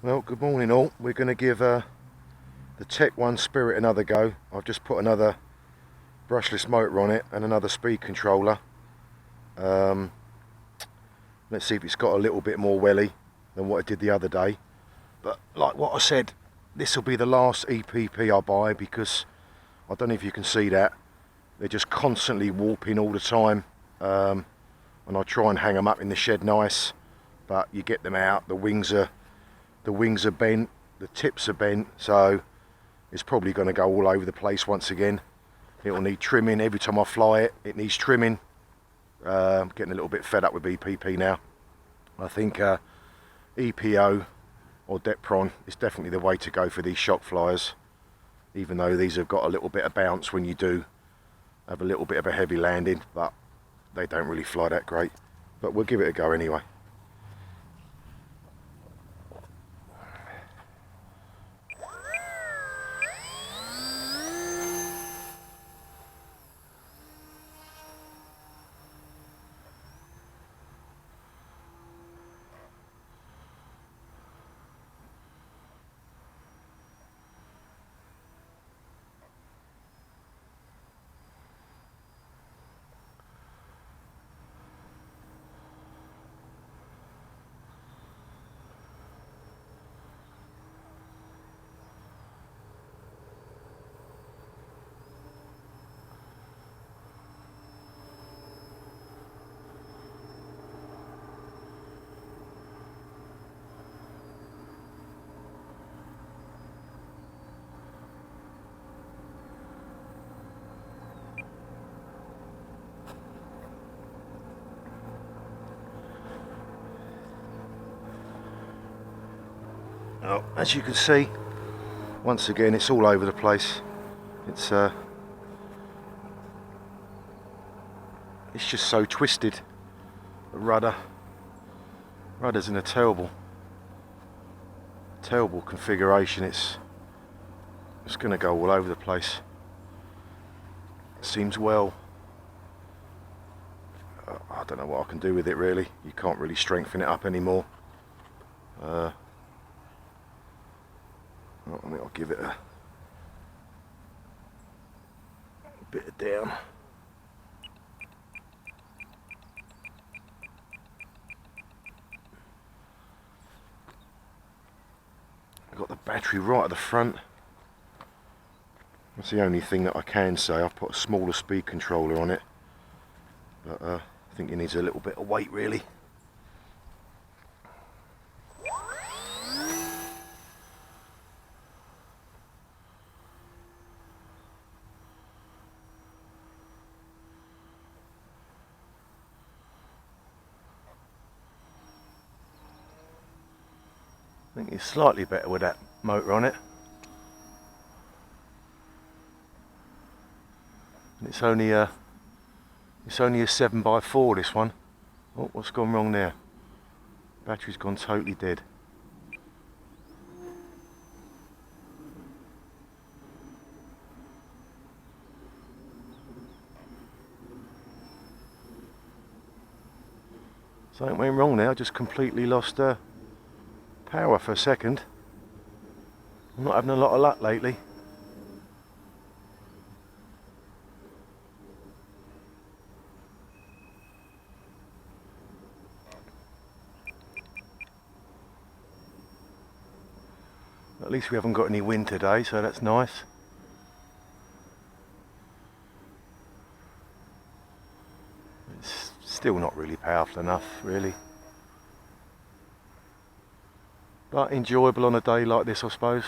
Well, good morning all. We're going to give the Tech 1 Spirit another go. I've just put another brushless motor on it and another speed controller. Um, let's see if it's got a little bit more welly than what it did the other day. But like what I said, this will be the last EPP I buy because I don't know if you can see that. They're just constantly warping all the time. And I try and hang them up in the shed nice, but you get them out, the wings are bent, the tips are bent, so it's probably going to go all over the place once again. It'll need trimming every time I fly it. It needs trimming. Getting a little bit fed up with EPP now. I think EPO or Depron is definitely the way to go for these shock flyers, even though these have got a little bit of bounce when you do have a little bit of a heavy landing, but they don't really fly that great. But we'll give it a go anyway. Oh, as you can see, once again it's all over the place. It's just so twisted. The rudder's in a terrible configuration. It's going to go all over the place. It seems well. I don't know what I can do with it really. You can't really strengthen it up anymore. I think I'll give it a bit of down. I've got the battery right at the front. That's the only thing that I can say. I've put a smaller speed controller on it, but I think it needs a little bit of weight really. I think it's slightly better with that motor on it. And it's only a 7x4, this one. Oh, what's gone wrong there? Battery's gone totally dead. Something went wrong there. I just completely lost power for a second. I'm not having a lot of luck lately. At least we haven't got any wind today, so that's nice. It's still not really powerful enough, really. But enjoyable on a day like this, I suppose.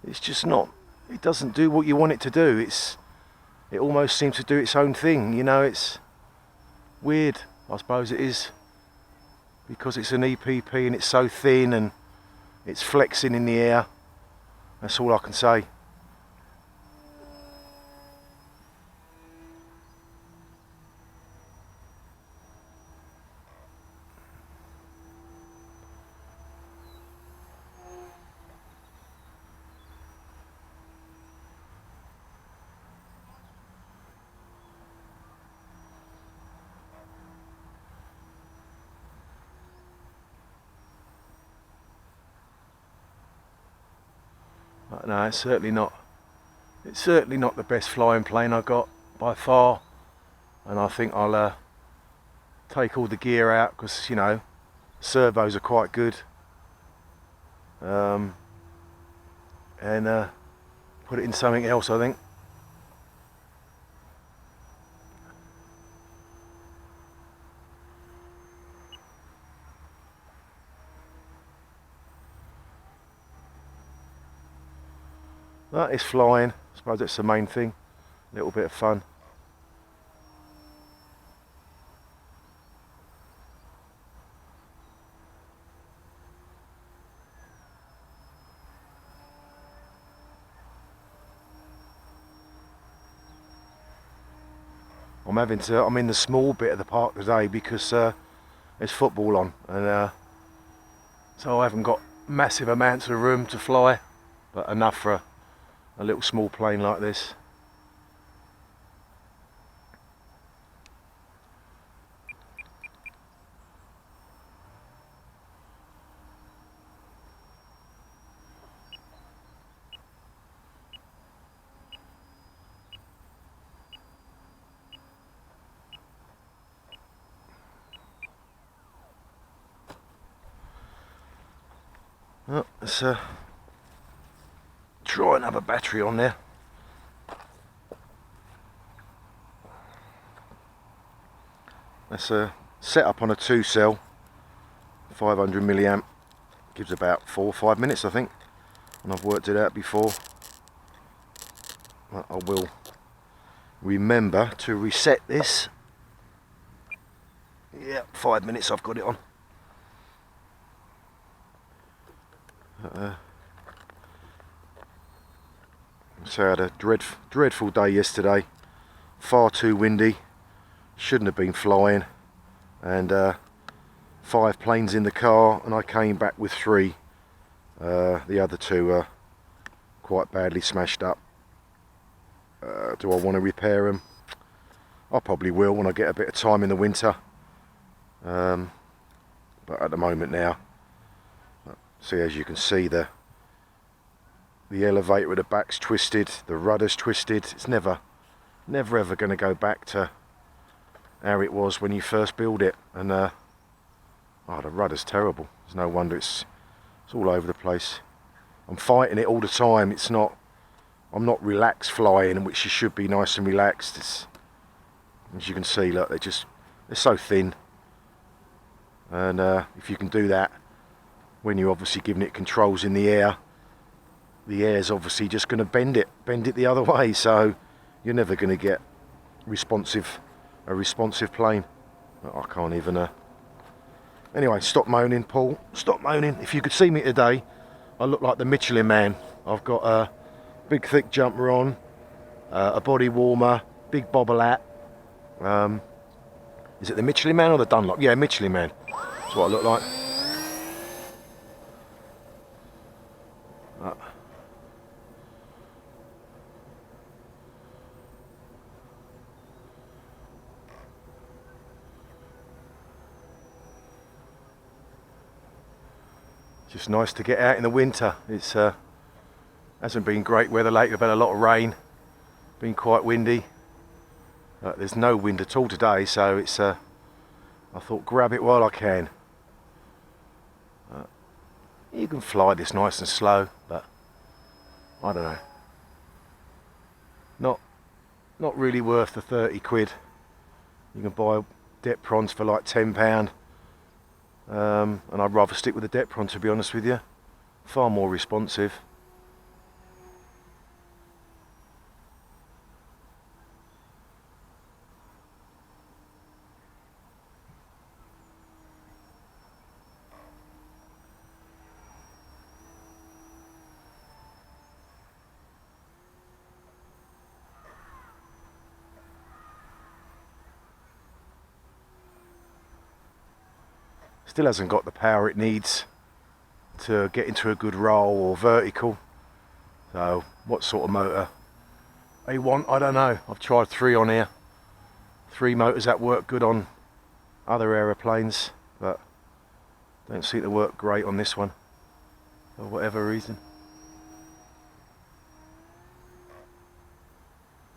it's just not, it doesn't do what you want it to do. It almost seems to do its own thing, you know. It's weird, I suppose it is, because it's an EPP and it's so thin and it's flexing in the air. That's all I can say. But no, it's certainly not. It's certainly not the best flying plane I got by far, and I think I'll take all the gear out because, you know, servos are quite good, and put it in something else, I think. That is flying. I suppose that's the main thing. A little bit of fun. I'm in the small bit of the park today because there's football on, and so I haven't got massive amounts of room to fly, but enough for a little small plane like this. Well, let's try and have a battery on there. That's set up on a 2-cell, 500 milliamp, gives about 4 or 5 minutes I think, and I've worked it out before. But I will remember to reset this. Yeah, 5 minutes I've got it on. So I had a dreadful day yesterday, far too windy, shouldn't have been flying, and 5 planes in the car, and I came back with 3. The other 2 are quite badly smashed up. Do I want to repair them? I probably will when I get a bit of time in the winter, but at the moment now, see, as you can see, the elevator at the back's twisted, the rudder's twisted. It's never ever going to go back to how it was when you first build it. And oh, the rudder's terrible. There's no wonder it's all over the place. I'm fighting it all the time. I'm not relaxed flying, which you should be nice and relaxed. As you can see, look, they're so thin. And if you can do that when you're obviously giving it controls in the air's obviously just going to bend it the other way, so you're never going to get a responsive plane. I can't even anyway, stop moaning, Paul, stop moaning. If you could see me today, I look like the Michelin Man. I've got a big thick jumper on, a body warmer, big bobble hat. Is it the Michelin Man or the Dunlop? Yeah, Michelin Man. That's what I look like. Just nice to get out in the winter. It's hasn't been great weather lately. We've had a lot of rain, been quite windy. There's no wind at all today, so it's I thought grab it while I can. You can fly this nice and slow, but I don't know. Not really worth the 30 quid. You can buy depth prawns for like £10. And I'd rather stick with the Depron, to be honest with you. Far more responsive. Still hasn't got the power it needs to get into a good roll or vertical. So what sort of motor they want, I don't know. I've tried 3 on here. 3 motors that work good on other aeroplanes, but don't seem to work great on this one for whatever reason.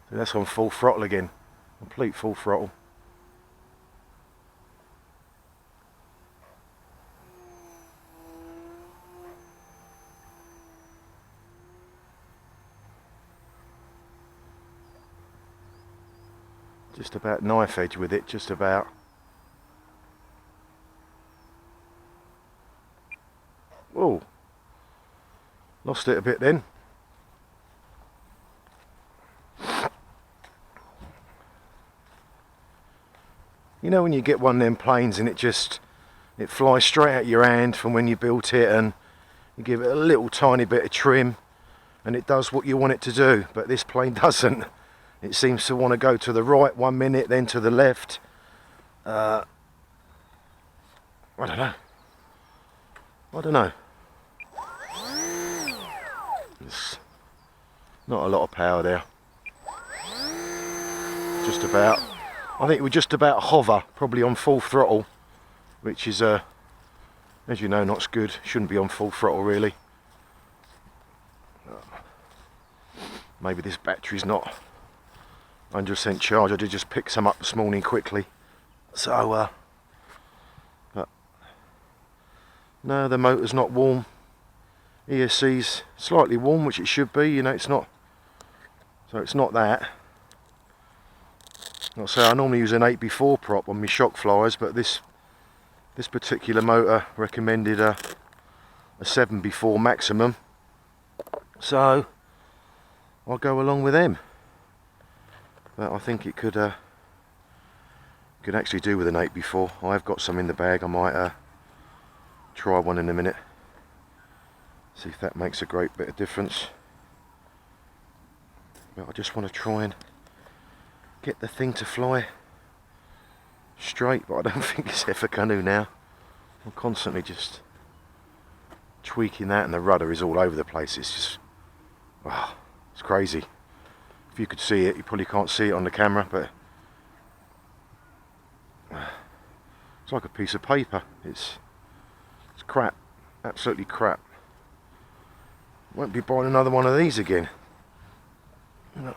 So that's on full throttle again, complete full throttle. Just about knife edge with it, just about. Oh, lost it a bit then. You know when you get one of them planes and it flies straight out your hand from when you built it, and you give it a little tiny bit of trim and it does what you want it to do, but this plane doesn't. It seems to want to go to the right 1 minute, then to the left. I don't know. There's not a lot of power there. Just about. I think we're just about hover, probably on full throttle, which is, as you know, not good. Shouldn't be on full throttle really. Maybe this battery's not 100% charged. I did just pick some up this morning quickly. So, but no, the motor's not warm. ESC's slightly warm, which it should be. You know, it's not. So it's not that. I'll say I normally use an 8x4 prop on my shock flyers, but this particular motor recommended a 7x4 maximum. So I'll go along with them. But I think it could actually do with an 8x4. I've got some in the bag. I might try one in a minute. See if that makes a great bit of difference. But I just want to try and get the thing to fly straight, but I don't think it's ever going to now. I'm constantly just tweaking that, and the rudder is all over the place. It's just, wow, it's crazy. If you could see it, you probably can't see it on the camera, but it's like a piece of paper. It's crap, absolutely crap. Won't be buying another one of these again. No.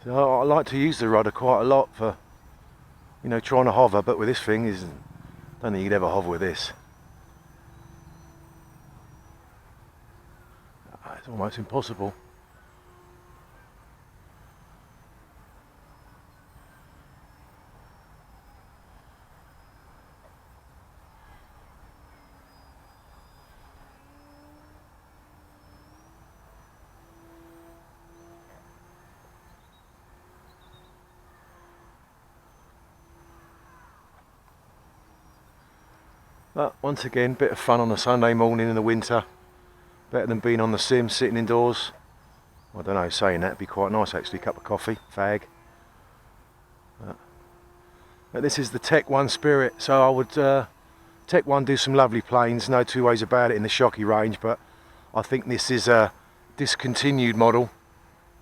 So I like to use the rudder quite a lot for, you know, trying to hover, but with this thing, I don't think you'd ever hover with this. It's almost impossible. But once again, bit of fun on a Sunday morning in the winter. Better than being on the sim, sitting indoors. I don't know, saying that'd be quite nice actually, cup of coffee, fag. But this is the Tech 1 Spirit, so I would, Tech 1 do some lovely planes, no two ways about it in the Shocky range, but I think this is a discontinued model,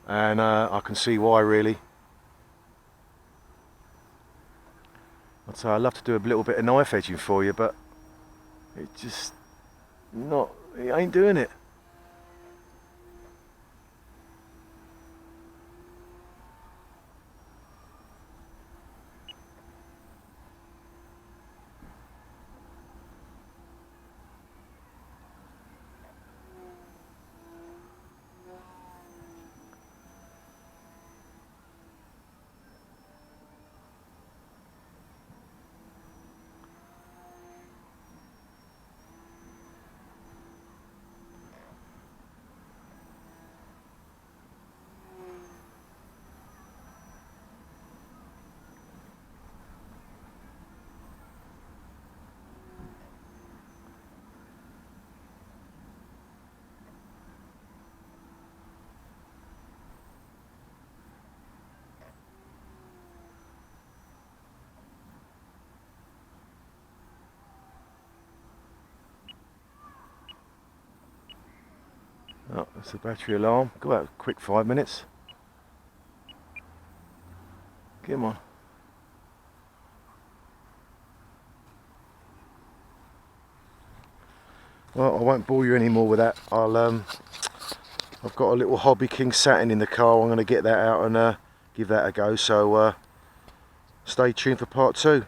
and I can see why really. So I'd love to do a little bit of knife edging for you, but it just it ain't doing it. Oh, that's the battery alarm. Go out, quick 5 minutes. Come on. Well, I won't bore you anymore with that. I've got a little Hobby King satin in the car. I'm going to get that out and give that a go. So stay tuned for part 2.